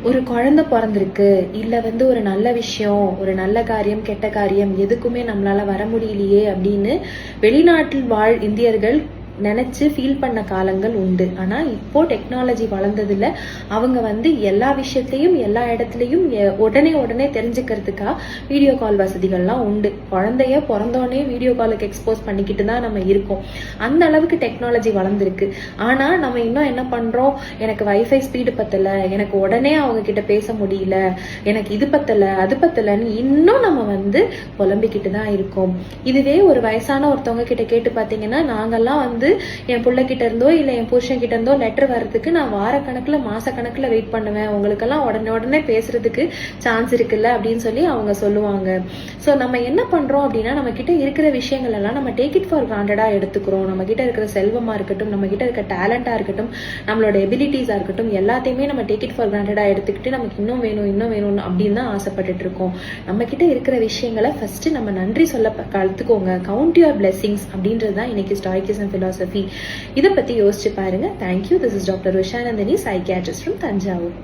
ஒரு குழந்தை பிறந்திருக்கு, இல்ல ஒரு நல்ல விஷயம், ஒரு நல்ல காரியம், கெட்ட காரியம் எதுக்குமே நம்மளால வர முடியலையே அப்படின்னு வெளிநாட்டில் வாழ் இந்தியர்கள் நினைச்சு ஃபீல் பண்ண காலங்கள் உண்டு. ஆனா இப்போ டெக்னாலஜி வளர்ந்ததுல அவங்க எல்லா விஷயத்தையும் எல்லா இடத்துலையும் உடனே தெரிஞ்சுக்கிறதுக்கா வீடியோ கால் வசதிகள்லாம் உண்டு. குழந்தைய பிறந்தோடனே வீடியோ காலுக்கு எக்ஸ்போஸ் பண்ணிக்கிட்டு தான் நம்ம இருக்கோம். அந்த அளவுக்கு டெக்னாலஜி வளர்ந்துருக்கு. ஆனா நம்ம இன்னும் என்ன பண்றோம், எனக்கு வைஃபை ஸ்பீடு பத்தல, எனக்கு உடனே அவங்க கிட்ட பேச முடியல, எனக்கு இது பத்தல அது பத்தலன்னு இன்னும் நம்ம புலம்பிக்கிட்டு தான் இருக்கோம். இதுவே ஒரு வயசான ஒருத்தவங்க கிட்ட கேட்டு பாத்தீங்கன்னா, நாங்கெல்லாம் என் பிள்ளைகிட்ட இருந்தோ இல்ல என் புருஷன் கிட்ட இருந்தோ லெட்டர் வர்றதுக்கு நான் வாரக்கணக்குல மாசக்கணக்குல வெயிட் பண்ணுவேன், உங்களுக்கெல்லாம் உடனே பேசுறதுக்கு சான்ஸ் இருக்குல்ல அப்படின்னு சொல்லி அவங்க சொல்லுவாங்க. சோ நம்ம என்ன பண்றோம் அப்படின்னா, நம்ம கிட்ட இருக்கிற விஷயங்கள் எல்லாம் நம்ம டேக் இட் ஃபார் கிராண்டடா எடுத்துக்கிறோம். நம்ம கிட்ட இருக்கிற செல்வமா இருக்கட்டும், நம்ம கிட்ட இருக்க டேலண்டா இருக்கட்டும், நம்மளோட எபிலிட்டிஸா இருக்கட்டும், எல்லாத்தையுமே நம்ம டேக் இட் ஃபார் கிராண்டடா எடுத்துக்கிட்டு நமக்கு இன்னும் வேணும் அப்படின்னு தான் ஆசைப்பட்டுட்டு இருக்கோம். நம்ம கிட்ட இருக்கிற விஷயங்களை ஃபர்ஸ்ட் நம்ம நன்றி சொல்ல கத்துக்கோங்க. கவுண்ட் யுவர் பிளெஸிங்ஸ் அப்படின்றது தான் இன்னைக்கு ஸ்டாய்க்கிசம் பிலாசபி. இதை பத்தி யோசிச்சு பாருங்க. Thank you. This is doctor Usha Nandini, psychiatrist from Thanjavur.